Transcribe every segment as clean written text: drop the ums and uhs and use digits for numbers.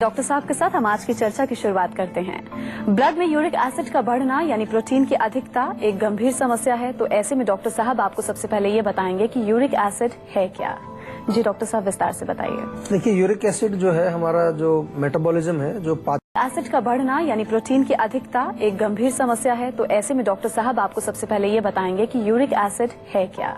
Doctor साहब के साथ हम आज की चर्चा की शुरुआत करते हैं। ब्लड में यूरिक एसिड का बढ़ना यानी प्रोटीन की अधिकता एक गंभीर समस्या है। तो ऐसे में डॉक्टर साहब आपको सबसे पहले ये बताएंगे कि यूरिक एसिड है क्या। जी डॉक्टर साहब विस्तार से बताइए। देखिए, यूरिक एसिड जो है हमारा जो मेटाबॉलिज्म है, जो एसिड का बढ़ना यानी प्रोटीन की अधिकता एक गंभीर समस्या है। तो ऐसे में डॉक्टर साहब आपको सबसे पहले ये बताएंगे कि यूरिक एसिड है क्या।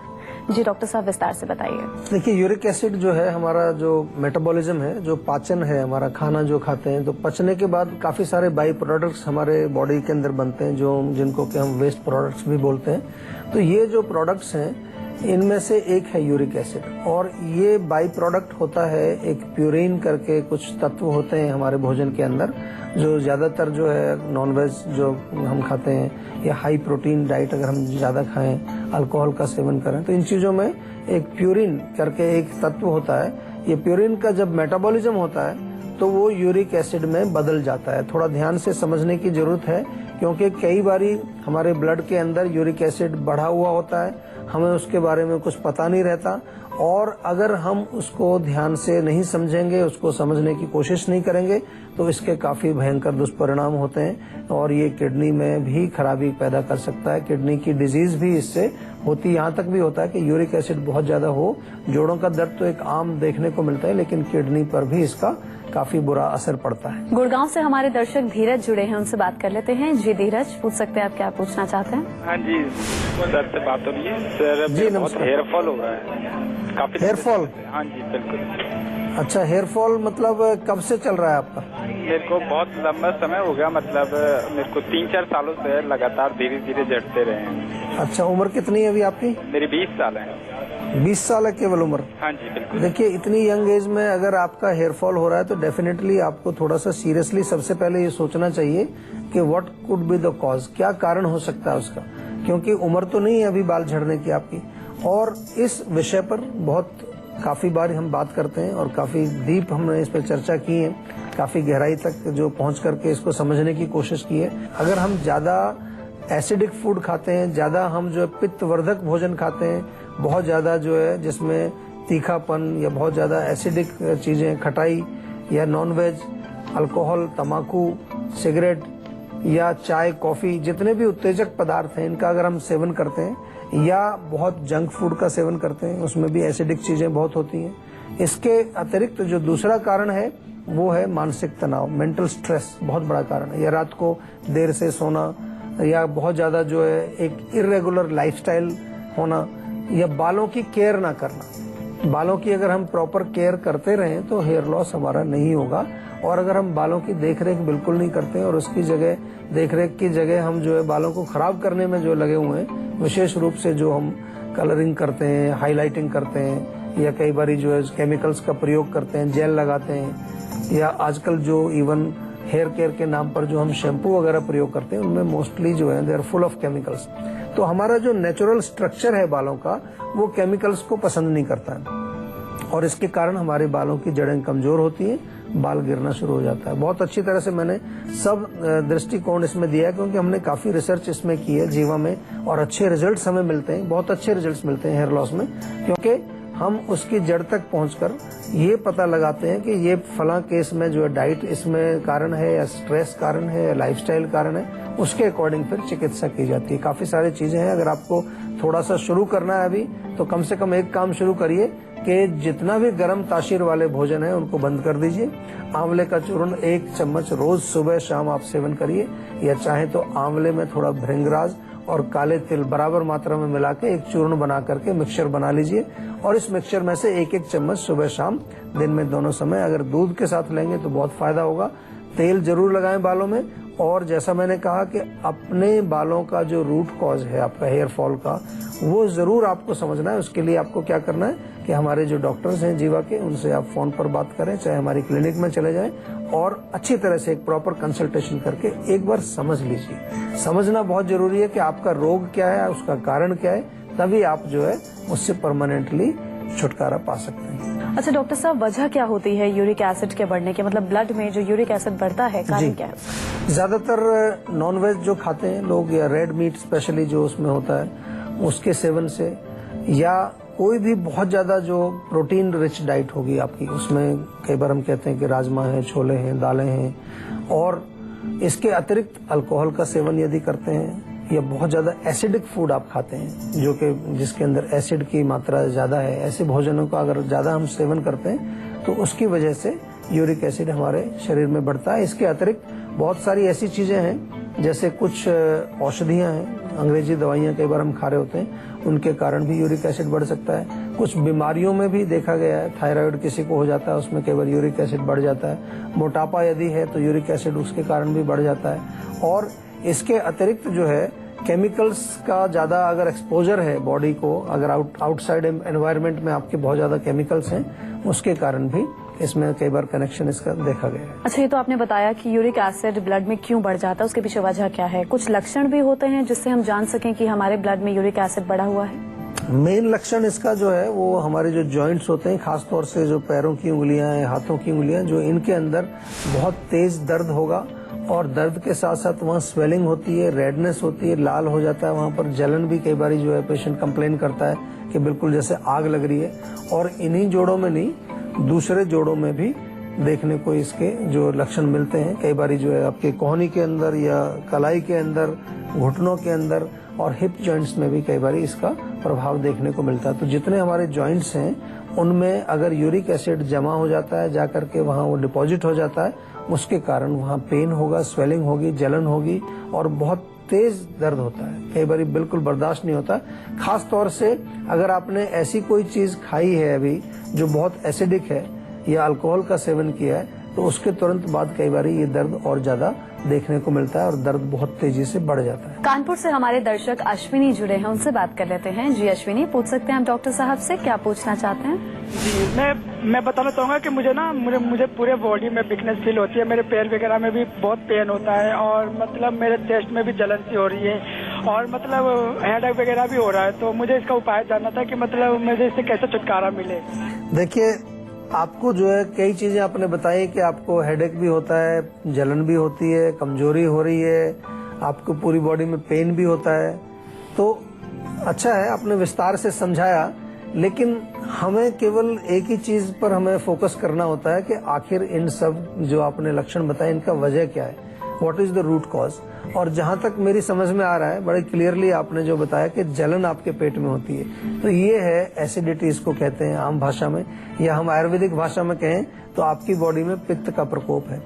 जी डॉक्टर साहब विस्तार से बताइए। देखिए, यूरिक एसिड जो है हमारा जो मेटाबॉलिज्म है, जो पाचन है, हमारा खाना जो खाते हैं, तो पचने के बाद काफी सारे बाई प्रोडक्ट्स हमारे बॉडी के अंदर बनते हैं, जो जिनको कि हम वेस्ट प्रोडक्ट्स भी बोलते हैं। तो ये जो प्रोडक्ट्स हैं, इनमें से एक है यूरिक एसिड, और ये बाई प्रोडक्ट होता है एक प्यूरिन करके कुछ तत्व होते हैं हमारे भोजन के अंदर, जो ज्यादातर जो है नॉनवेज जो हम खाते हैं या हाई प्रोटीन डाइट अगर हम ज्यादा खाएं, अल्कोहल का सेवन करें, तो इन चीजों में एक प्यूरिन करके एक तत्व होता है। ये प्यूरिन का जब मेटाबॉलिज्म होता है तो वो यूरिक एसिड में बदल जाता है। थोड़ा ध्यान से समझने की जरूरत है, क्योंकि कई बारी हमारे ब्लड के अंदर यूरिक एसिड बढ़ा हुआ होता है, हमें उसके बारे में कुछ पता नहीं रहता, और अगर हम उसको ध्यान से नहीं समझेंगे, उसको समझने की कोशिश नहीं करेंगे, तो इसके काफी भयंकर दुष्परिणाम होते हैं, और ये किडनी में भी खराबी पैदा कर सकता है। किडनी की डिजीज भी इससे होती, यहाँ तक भी होता है कि यूरिक एसिड बहुत ज्यादा हो। जोड़ों का दर्द तो एक आम देखने को मिलता है, लेकिन किडनी पर भी इसका काफी बुरा असर पड़ता है। गुड़गांव से हमारे दर्शक धीरज जुड़े हैं, उनसे बात कर लेते हैं। जी धीरज, पूछ सकते हैं आप क्या पूछना चाहते हैं? हाँ जी, सर से बात हो रही है। सर जी बहुत नमस्कार। हेयर फॉल हो रहा है काफी। Hair fall? हाँ जी बिल्कुल। अच्छा, हेयर फॉल मतलब कब से चल रहा है आपका? मेरे को बहुत लंबा समय हो गया, मतलब मेरे को 3-4 सालों से लगातार धीरे धीरे झड़ते रहे हैं। अच्छा, उम्र कितनी है अभी आपकी? मेरी 20 साल है। 20 साल है केवल उम्र? हाँ जी बिल्कुल। देखिए, इतनी यंग एज में अगर आपका हेयर फॉल हो रहा है तो डेफिनेटली आपको थोड़ा सा सीरियसली सबसे पहले ये सोचना चाहिए कि what could be the cause, क्या कारण हो सकता है उसका, क्योंकि उम्र तो नहीं है अभी बाल झड़ने की आपकी। और इस विषय पर बहुत काफी बार हम बात करते हैं और काफी डीप हमने इस पर चर्चा की है, काफी गहराई तक जो पहुंच करके इसको समझने की कोशिश की है। अगर हम ज्यादा एसिडिक फूड खाते हैं, ज्यादा हम जो पित्तवर्धक भोजन खाते हैं, बहुत ज्यादा जो है जिसमें तीखापन या बहुत ज्यादा एसिडिक चीजें, खटाई या नॉनवेज, अल्कोहल, तम्बाकू, सिगरेट या चाय, कॉफी, जितने भी उत्तेजक पदार्थ हैं, इनका अगर हम सेवन करते हैं, या बहुत जंक फूड का सेवन करते हैं, उसमें भी एसिडिक चीजें बहुत होती हैं। इसके अतिरिक्त जो दूसरा कारण है वो है मानसिक तनाव, मेंटल स्ट्रेस, बहुत बड़ा कारण है। या रात को देर से सोना, या बहुत ज्यादा जो है एक इर्रेगुलर लाइफस्टाइल होना, या बालों की केयर ना करना। बालों की अगर हम प्रॉपर केयर करते रहें तो हेयर लॉस हमारा नहीं होगा। और अगर हम बालों की देखरेख बिल्कुल नहीं करते और उसकी जगह, देखरेख की जगह हम जो है बालों को खराब करने में जो लगे हुए हैं, विशेष रूप से जो हम कलरिंग करते हैं, हाईलाइटिंग करते हैं, या कई बार जो है केमिकल्स का प्रयोग करते हैं, जेल लगाते हैं, या आजकल जो इवन हेयर केयर के नाम पर जो हम शैम्पू वगैरह प्रयोग करते हैं, उनमें मोस्टली जो है they are full of chemicals. तो हमारा जो नेचुरल स्ट्रक्चर है बालों का, वो केमिकल्स को पसंद नहीं करता है, और इसके कारण हमारे बालों की जड़ें कमजोर होती हैं, बाल गिरना शुरू हो जाता है। बहुत अच्छी तरह से मैंने सब दृष्टिकोण इसमें दिया है, क्योंकि हमने काफी रिसर्च इसमें की है जीवा में, और अच्छे रिजल्ट्स हमें मिलते हैं, बहुत अच्छे रिजल्ट्स मिलते हैं हेयर लॉस में, क्योंकि हम उसकी जड़ तक पहुंचकर ये पता लगाते हैं कि ये फला केस में जो है डाइट इसमें कारण है, या स्ट्रेस कारण है, या लाइफस्टाइल कारण है, उसके अकॉर्डिंग फिर चिकित्सा की जाती है। काफी सारी चीजें हैं। अगर आपको थोड़ा सा शुरू करना है अभी, तो कम से कम एक काम शुरू करिए कि जितना भी गर्म तासीर वाले भोजन है उनको बंद कर दीजिए। आंवले का चूर्ण 1 चम्मच रोज सुबह शाम आप सेवन करिए, या चाहे तो आंवले में थोड़ा भृंगराज और काले तिल बराबर मात्रा में मिला के एक चूर्ण बना करके मिक्सचर बना लीजिए, और इस मिक्सचर में से 1-1 चम्मच सुबह शाम दिन में दोनों समय अगर दूध के साथ लेंगे तो बहुत फायदा होगा। तेल जरूर लगाएं बालों में, और जैसा मैंने कहा कि अपने बालों का जो रूट कॉज है आपका हेयर फॉल का, वो जरूर आपको समझना है। उसके लिए आपको क्या करना है कि हमारे जो डॉक्टर्स हैं जीवा के, उनसे आप फोन पर बात करें, चाहे हमारी क्लिनिक में चले जाएं, और अच्छी तरह से एक प्रॉपर कंसल्टेशन करके एक बार समझ लीजिए। समझना बहुत जरूरी है कि आपका रोग क्या है, उसका कारण क्या है, तभी आप जो है उससे परमानेंटली छुटकारा पा सकते हैं। अच्छा डॉक्टर साहब, वजह क्या होती है यूरिक एसिड के बढ़ने की, मतलब ब्लड में जो यूरिक एसिड बढ़ता है, कारण क्या है? ज्यादातर नॉनवेज जो खाते हैं लोग, या रेड मीट स्पेशली जो उसमें होता है, उसके सेवन से, या कोई भी बहुत ज्यादा जो प्रोटीन रिच डाइट होगी आपकी, उसमें कई बार हम कहते हैं कि राजमा है, छोले हैं, दालें हैं, और इसके अतिरिक्त अल्कोहल का सेवन यदि करते हैं या बहुत ज्यादा एसिडिक फूड आप खाते हैं जो कि जिसके अंदर एसिड की मात्रा ज्यादा है, ऐसे भोजनों का अगर ज्यादा हम सेवन करते हैं तो उसकी वजह से यूरिक एसिड हमारे शरीर में बढ़ता है। इसके अतिरिक्त बहुत सारी ऐसी चीजें हैं जैसे कुछ औषधियां हैं, अंग्रेजी दवाइयां कई बार हम खा रहे होते हैं, उनके कारण भी यूरिक एसिड बढ़ सकता है। कुछ बीमारियों में भी देखा गया है, थायराइड किसी को हो जाता है, उसमें कई बार यूरिक एसिड बढ़ जाता है। मोटापा यदि है तो यूरिक एसिड उसके कारण भी बढ़ जाता है। और इसके अतिरिक्त जो है केमिकल्स का ज्यादा अगर एक्सपोजर है बॉडी को, अगर आउटसाइड एनवायरनमेंट में आपके बहुत ज्यादा केमिकल्स हैं, उसके कारण भी इसमें कई बार कनेक्शन इसका देखा गया है। अच्छा, ये तो आपने बताया कि यूरिक एसिड ब्लड में क्यों बढ़ जाता है, उसके पीछे वजह क्या है? कुछ लक्षण भी होते हैं जिससे हम जान सकें कि हमारे ब्लड में यूरिक एसिड बढ़ा हुआ है? मेन लक्षण इसका जो है वो हमारे जो जॉइंट्स होते हैं, खासतौर से जो पैरों की उंगलियां हैं, हाथों की उंगलियां, जो इनके अंदर बहुत तेज दर्द होगा और दर्द के साथ साथ वहाँ स्वेलिंग होती है, रेडनेस होती है, लाल हो जाता है, वहाँ पर जलन भी कई बार जो है पेशेंट कंप्लेन करता है कि बिल्कुल जैसे आग लग रही है। और इन्हीं जोड़ों में नहीं, दूसरे जोड़ों में भी देखने को इसके जो लक्षण मिलते हैं। कई बार जो है आपके कोहनी के अंदर या कलाई के अंदर, घुटनों के अंदर और हिप जॉइंट्स में भी कई बार इसका प्रभाव देखने को मिलता है। तो जितने हमारे जॉइंट्स हैं उनमें अगर यूरिक एसिड जमा हो जाता है, जाकर के वहाँ वो डिपॉजिट हो जाता है, उसके कारण वहाँ पेन होगा, स्वेलिंग होगी, जलन होगी और बहुत तेज दर्द होता है। कई बार बिल्कुल बर्दाश्त नहीं होता। खास तौर से अगर आपने ऐसी कोई चीज खाई है अभी जो बहुत एसिडिक है या अल्कोहल का सेवन किया है, तो उसके तुरंत बाद कई बार ये दर्द और ज्यादा देखने को मिलता है और दर्द बहुत तेजी से बढ़ जाता है। कानपुर से हमारे दर्शक अश्विनी जुड़े हैं, उनसे बात कर लेते हैं। जी अश्विनी, पूछ सकते हैं हम डॉक्टर साहब से, क्या पूछना चाहते हैं? जी, मैं बताना चाहूंगा कि मुझे पूरे बॉडी में वीकनेस फील होती है, मेरे पैर वगैरह में भी बहुत पेन होता है और मतलब मेरे चेस्ट में भी जलन सी हो रही है और मतलब हेडेक वगैरह भी हो रहा है। तो मुझे इसका उपाय जानना था कि मतलब मुझे इससे कैसे छुटकारा मिले। देखिए, आपको जो है कई चीजें आपने बताई कि आपको हेडेक भी होता है, जलन भी होती है, कमजोरी हो रही है, आपको पूरी बॉडी में पेन भी होता है। तो अच्छा है, आपने विस्तार से समझाया, लेकिन हमें केवल एक ही चीज पर हमें फोकस करना होता है कि आखिर इन सब जो आपने लक्षण बताए इनका वजह क्या है, what is the root cause. और जहां तक मेरी समझ में आ रहा है, बड़े क्लियरली आपने जो बताया कि जलन आपके पेट में होती है, तो ये है एसिडिटी, इसको कहते हैं आम भाषा में, या हम आयुर्वेदिक भाषा में कहें तो आपकी बॉडी में पित्त का प्रकोप है।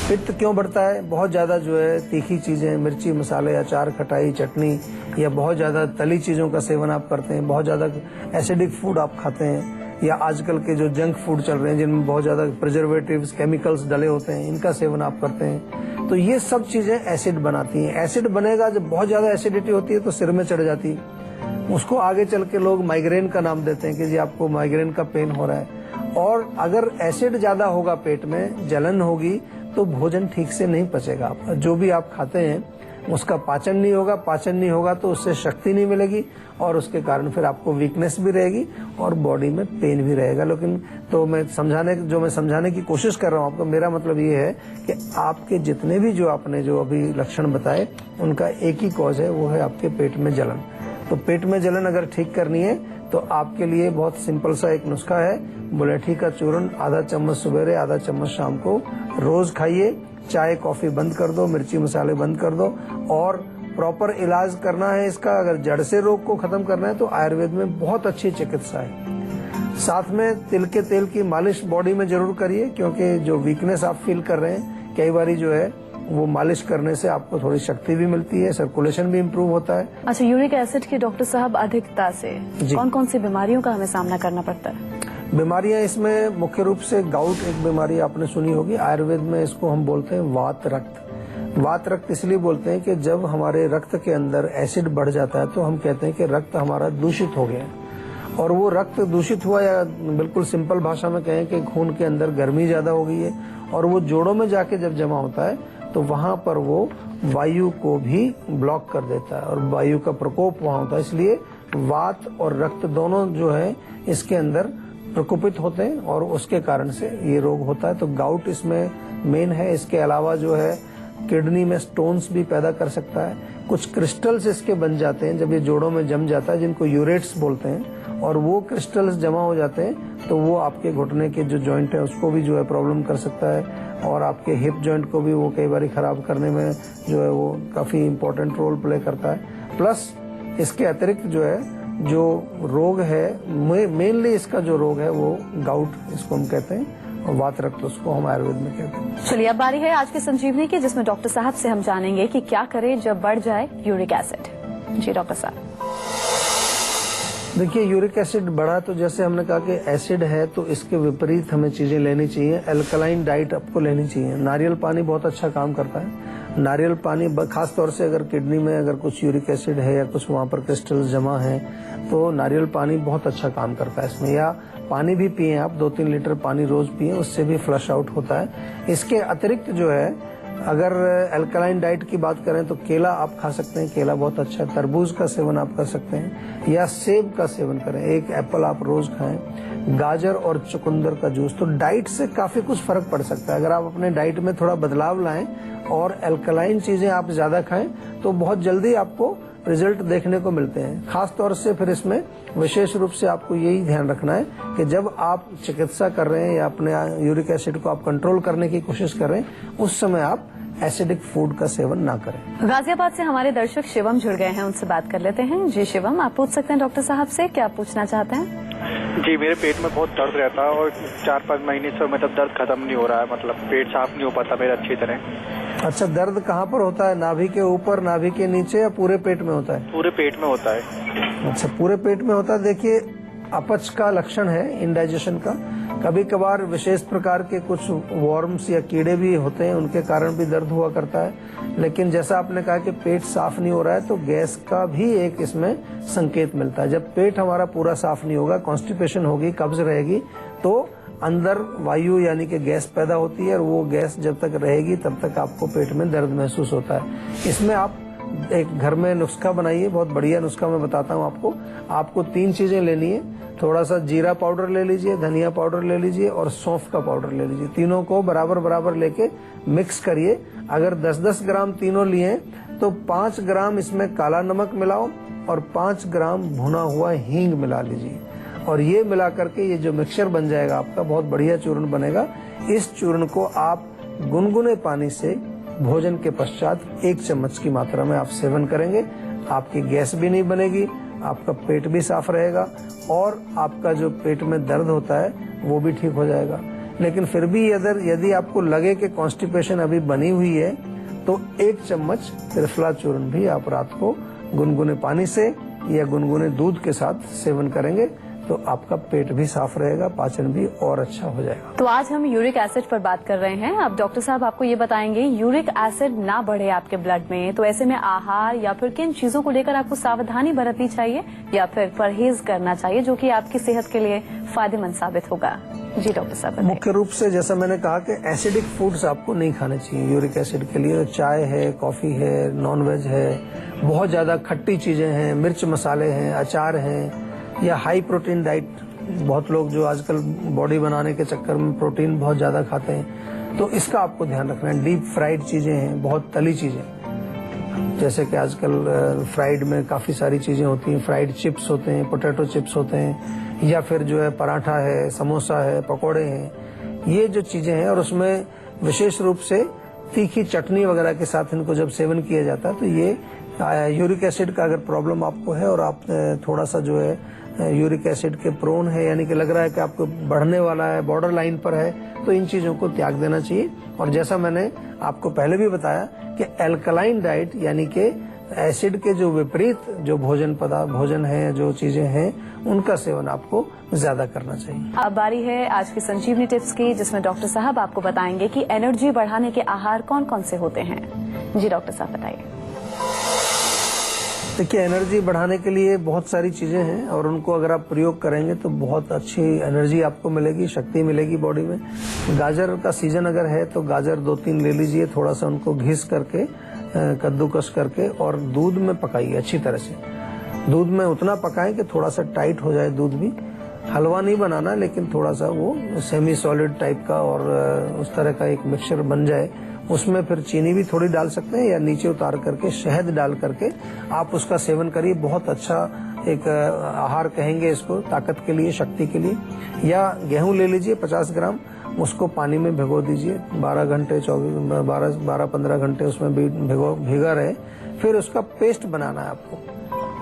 पित्त क्यों बढ़ता है? बहुत ज्यादा जो है तीखी चीजें, मिर्ची, मसाले, अचार, खटाई, चटनी या बहुत ज्यादा तली चीजों का सेवन आप करते हैं, बहुत ज्यादा एसिडिक फूड आप खाते हैं, या आजकल के जो जंक फूड चल रहे हैं जिनमें बहुत ज्यादा प्रिजर्वेटिव्स, केमिकल्स डले होते हैं, इनका सेवन आप करते हैं, तो ये सब चीजें एसिड बनाती हैं। एसिड बनेगा, जब बहुत ज्यादा एसिडिटी होती है तो सिर में चढ़ जाती है, उसको आगे चल के लोग माइग्रेन का नाम देते हैं कि जी आपको माइग्रेन का पेन हो रहा है। और अगर एसिड ज्यादा होगा पेट में, जलन होगी, तो भोजन ठीक से नहीं पचेगा। जो भी आप खाते हैं उसका पाचन नहीं होगा, पाचन नहीं होगा तो उससे शक्ति नहीं मिलेगी और उसके कारण फिर आपको वीकनेस भी रहेगी और बॉडी में पेन भी रहेगा। लेकिन तो मैं समझाने की कोशिश कर रहा हूँ आपको, मेरा मतलब ये है कि आपके जितने भी जो आपने जो अभी लक्षण बताए उनका एक ही कॉज है, वो है आपके पेट में जलन। तो पेट में जलन अगर ठीक करनी है तो आपके लिए बहुत सिंपल सा एक नुस्खा है, मुलेठी का चूर्ण आधा चम्मच सुबह, आधा चम्मच शाम को रोज खाइए। चाय कॉफी बंद कर दो, मिर्ची मसाले बंद कर दो और प्रॉपर इलाज करना है इसका। अगर जड़ से रोग को खत्म करना है तो आयुर्वेद में बहुत अच्छी चिकित्सा है। साथ में तिल के तेल की मालिश बॉडी में जरूर करिए, क्योंकि जो वीकनेस आप फील कर रहे हैं, कई बारी जो है वो मालिश करने से आपको थोड़ी शक्ति भी मिलती है, सर्कुलेशन भी इम्प्रूव होता है। अच्छा, यूरिक एसिड की डॉक्टर साहब अधिकता से कौन कौन सी बीमारियों का हमें सामना करना पड़ता है? बीमारियां इसमें मुख्य रूप से गाउट एक बीमारी आपने सुनी होगी, आयुर्वेद में इसको हम बोलते हैं वात रक्त। वात रक्त इसलिए बोलते हैं कि जब हमारे रक्त के अंदर एसिड बढ़ जाता है तो हम कहते हैं कि रक्त हमारा दूषित हो गया, और वो रक्त दूषित हुआ, या बिल्कुल सिंपल भाषा में कहें कि खून के अंदर गर्मी ज्यादा हो गई है और वो जोड़ों में जाके जब जमा होता है तो वहां पर वो वायु को भी ब्लॉक कर देता है और वायु का प्रकोप वहां होता है। इसलिए वात और रक्त दोनों जो है इसके अंदर प्रकोपित होते हैं और उसके कारण से ये रोग होता है। तो गाउट इसमें मेन है। इसके अलावा जो है किडनी में स्टोन्स भी पैदा कर सकता है। कुछ क्रिस्टल्स इसके बन जाते हैं जब ये जोड़ों में जम जाता है, जिनको यूरेट्स बोलते हैं, और वो क्रिस्टल्स जमा हो जाते हैं तो वो आपके घुटने के जो जॉइंट है उसको भी जो है प्रॉब्लम कर सकता है, और आपके हिप जॉइंट को भी वो कई बार खराब करने में जो है वो काफी इम्पोर्टेंट रोल प्ले करता है। प्लस इसके अतिरिक्त जो है जो रोग है, मेनली इसका जो रोग है वो गाउट इसको हम कहते हैं, और वात रक्त उसको हम आयुर्वेद में कहते हैं। चलिए अब बारी है आज की संजीवनी की, जिसमें डॉक्टर साहब से हम जानेंगे कि क्या करें जब बढ़ जाए यूरिक एसिड। जी डॉक्टर साहब। देखिए, यूरिक एसिड बढ़ा तो जैसे हमने कहा कि एसिड है तो इसके विपरीत हमें चीजें लेनी चाहिए। एल्कलाइन डाइट आपको लेनी चाहिए। नारियल पानी बहुत अच्छा काम करता है। नारियल पानी खास तौर से अगर किडनी में अगर कुछ यूरिक एसिड है या कुछ वहां पर क्रिस्टल्स जमा है तो नारियल पानी बहुत अच्छा काम करता है इसमें। या पानी भी पिए आप, 2-3 लीटर पानी रोज पिए, उससे भी फ्लश आउट होता है। इसके अतिरिक्त जो है अगर एल्कलाइन डाइट की बात करें तो केला आप खा सकते हैं, केला बहुत अच्छा है। तरबूज का सेवन आप कर सकते हैं या सेब का सेवन करें, 1 एप्पल आप रोज खाएं। गाजर और चुकंदर का जूस, तो डाइट से काफी कुछ फर्क पड़ सकता है। अगर आप अपने डाइट में थोड़ा बदलाव लाएं और एल्कलाइन चीजें आप ज्यादा खाएं तो बहुत जल्दी आपको रिजल्ट देखने को मिलते हैं। खास तौर से फिर इसमें विशेष रूप से आपको यही ध्यान रखना है कि जब आप चिकित्सा कर रहे हैं या अपने यूरिक एसिड को आप कंट्रोल करने की कोशिश कर रहे हैं, उस समय आप एसिडिक फूड का सेवन ना करें। गाजियाबाद से हमारे दर्शक शिवम जुड़ गए हैं, उनसे बात कर लेते हैं। जी शिवम, आप पूछ सकते हैं डॉक्टर साहब से, क्या पूछना चाहते हैं? जी, मेरे पेट में बहुत दर्द रहता है और 4-5 महीने से मतलब दर्द खत्म नहीं हो रहा है, मतलब पेट साफ नहीं हो पाता मेरा अच्छी तरह। अच्छा, दर्द कहाँ पर होता है? नाभि के ऊपर, नाभि के नीचे या पूरे पेट में होता है? पूरे पेट में होता है। अच्छा, पूरे पेट में होता है। देखिए, अपच का लक्षण है, इंडाइजेशन का। कभी कभार विशेष प्रकार के कुछ वॉर्म्स या कीड़े भी होते हैं, उनके कारण भी दर्द हुआ करता है। लेकिन जैसा आपने कहा कि पेट साफ नहीं हो रहा है तो गैस का भी एक इसमें संकेत मिलता है। जब पेट हमारा पूरा साफ नहीं होगा, कॉन्स्टिपेशन होगी, कब्ज रहेगी, तो अंदर वायु यानी कि गैस पैदा होती है, और वो गैस जब तक रहेगी तब तक आपको पेट में दर्द महसूस होता है। इसमें आप एक घर में नुस्खा बनाइए, बहुत बढ़िया नुस्खा मैं बताता हूँ आपको। आपको 3 चीजें लेनी है। थोड़ा सा जीरा पाउडर ले लीजिए, धनिया पाउडर ले लीजिए और सौंफ का पाउडर ले लीजिए। तीनों को बराबर बराबर लेके मिक्स करिए। अगर 10-10 ग्राम तीनों लिए तो 5 ग्राम इसमें काला नमक मिलाओ और 5 ग्राम भुना हुआ हींग मिला लीजिए, और ये मिला करके ये जो मिक्सचर बन जाएगा आपका, बहुत बढ़िया चूर्ण बनेगा। इस चूर्ण को आप गुनगुने पानी से भोजन के पश्चात 1 चम्मच की मात्रा में आप सेवन करेंगे। आपकी गैस भी नहीं बनेगी, आपका पेट भी साफ रहेगा और आपका जो पेट में दर्द होता है वो भी ठीक हो जाएगा। लेकिन फिर भी यदि आपको लगे कि कॉन्स्टिपेशन अभी बनी हुई है तो 1 चम्मच त्रिफला चूर्ण भी आप रात को गुनगुने पानी से या गुनगुने दूध के साथ सेवन करेंगे तो आपका पेट भी साफ रहेगा, पाचन भी और अच्छा हो जाएगा। तो आज हम यूरिक एसिड पर बात कर रहे हैं। अब डॉक्टर साहब आपको ये बताएंगे, यूरिक एसिड ना बढ़े आपके ब्लड में तो ऐसे में आहार या फिर किन चीजों को लेकर आपको सावधानी बरतनी चाहिए या फिर परहेज करना चाहिए जो कि आपकी सेहत के लिए फायदेमंद साबित होगा? जी डॉक्टर साहब। मुख्य रूप से जैसा मैंने कहा कि एसिडिक फूड्स आपको नहीं खाने चाहिए यूरिक एसिड के लिए। चाय है, कॉफी है, नॉनवेज है, बहुत ज्यादा खट्टी चीजें हैं, मिर्च मसाले हैं, अचार हैं, या हाई प्रोटीन डाइट। बहुत लोग जो आजकल बॉडी बनाने के चक्कर में प्रोटीन बहुत ज्यादा खाते हैं, तो इसका आपको ध्यान रखना है। डीप फ्राइड चीजें हैं, बहुत तली चीजें, जैसे कि आजकल फ्राइड में काफी सारी चीजें होती हैं। फ्राइड चिप्स होते हैं, पोटैटो चिप्स होते हैं, या फिर जो है पराठा है, समोसा है, पकोड़े हैं, ये जो चीजें हैं। और उसमें विशेष रूप से तीखी चटनी वगैरह के साथ इनको जब सेवन किया जाता है तो ये यूरिक एसिड का अगर प्रॉब्लम आपको है और आप थोड़ा सा जो है यूरिक एसिड के प्रोन है, यानी कि लग रहा है कि आपको बढ़ने वाला है, बॉर्डर लाइन पर है, तो इन चीजों को त्याग देना चाहिए। और जैसा मैंने आपको पहले भी बताया कि एल्कलाइन डाइट यानी कि एसिड के जो विपरीत जो भोजन है, जो चीजें हैं, उनका सेवन आपको ज्यादा करना चाहिए। अब बारी है आज की संजीवनी टिप्स की, जिसमें डॉक्टर साहब आपको बताएंगे कि एनर्जी बढ़ाने के आहार कौन कौन से होते हैं। जी डॉक्टर साहब बताइए। देखिए, एनर्जी बढ़ाने के लिए बहुत सारी चीजें हैं और उनको अगर आप प्रयोग करेंगे तो बहुत अच्छी एनर्जी आपको मिलेगी, शक्ति मिलेगी बॉडी में। गाजर का सीजन अगर है तो गाजर 2-3 ले लीजिए, थोड़ा सा उनको घिस करके, कद्दूकस करके और दूध में पकाइए अच्छी तरह से। दूध में उतना पकाएं कि थोड़ा सा टाइट हो जाए दूध भी, हलवा नहीं बनाना, लेकिन थोड़ा सा वो सेमी सॉलिड टाइप का और उस तरह का एक मिक्सचर बन जाए। उसमें फिर चीनी भी थोड़ी डाल सकते हैं या नीचे उतार करके शहद डाल करके आप उसका सेवन करिए। बहुत अच्छा एक आहार कहेंगे इसको, ताकत के लिए, शक्ति के लिए। या गेहूं ले लीजिए 50 ग्राम, उसको पानी में भिगो दीजिए 12 घंटे 12-15 घंटे उसमें भिगा रहे। फिर उसका पेस्ट बनाना है आपको,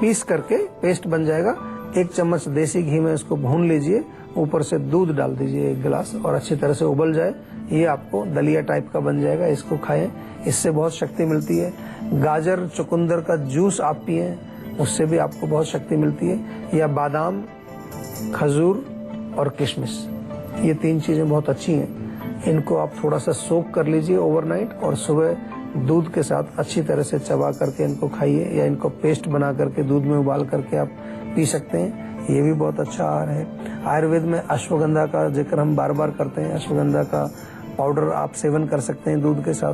पीस करके पेस्ट बन जाएगा। 1 चम्मच देसी घी में इसको भून लीजिए, ऊपर से दूध डाल दीजिए 1 गिलास और अच्छी तरह से उबल जाए। ये आपको दलिया टाइप का बन जाएगा, इसको खाएं, इससे बहुत शक्ति मिलती है। गाजर चुकंदर का जूस आप पिए, उससे भी आपको बहुत शक्ति मिलती है। या बादाम, खजूर और किशमिश, ये 3 चीजें बहुत अच्छी हैं। इनको आप थोड़ा सा सोक कर लीजिए ओवरनाइट और सुबह दूध के साथ अच्छी तरह से चबा करके इनको खाइए, या इनको पेस्ट बना करके दूध में उबाल करके आप पी सकते हैं। ये भी बहुत अच्छा आहार है। आयुर्वेद में अश्वगंधा का जिक्र हम बार बार करते हैं। अश्वगंधा का पाउडर आप सेवन कर सकते हैं दूध के साथ।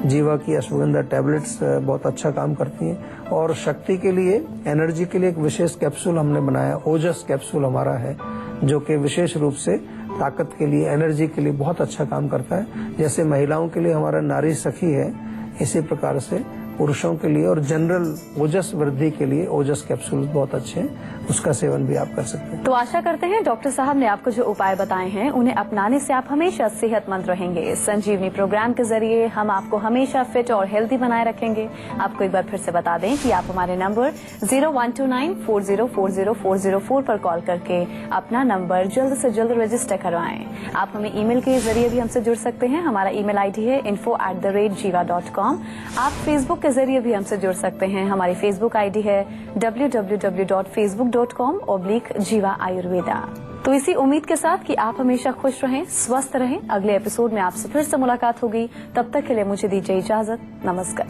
जीवा की अश्वगंधा टैबलेट्स बहुत अच्छा काम करती हैं। और शक्ति के लिए, एनर्जी के लिए एक विशेष कैप्सूल हमने बनाया, ओजस कैप्सूल हमारा है, जो कि विशेष रूप से ताकत के लिए, एनर्जी के लिए बहुत अच्छा काम करता है। जैसे महिलाओं के लिए हमारा नारी सखी है, इसी प्रकार से पुरुषों के लिए और जनरल ओजस वृद्धि के लिए ओजस कैप्सूल बहुत अच्छे हैं, उसका सेवन भी आप कर सकते हैं। तो आशा करते हैं डॉक्टर साहब ने आपको जो उपाय बताए हैं उन्हें अपनाने से आप हमेशा सेहतमंद रहेंगे। संजीवनी प्रोग्राम के जरिए हम आपको हमेशा फिट और हेल्दी बनाए रखेंगे। आपको एक बार फिर से बता दें कि आप हमारे नंबर 0129404004 पर कॉल करके अपना नंबर जल्द से जल्द रजिस्टर करवाएं। आप हमें ईमेल के जरिए भी हमसे जुड़ सकते हैं। हमारा ईमेल आईडी है info@jiva.com। आप फेसबुक के जरिए भी हमसे जुड़ सकते हैं। हमारी फेसबुक आईडी है www.facebook.com/jiva ayurveda। तो इसी उम्मीद के साथ कि आप हमेशा खुश रहें, स्वस्थ रहें। अगले एपिसोड में आपसे फिर से मुलाकात होगी। तब तक के लिए मुझे दीजिए इजाजत। नमस्कार।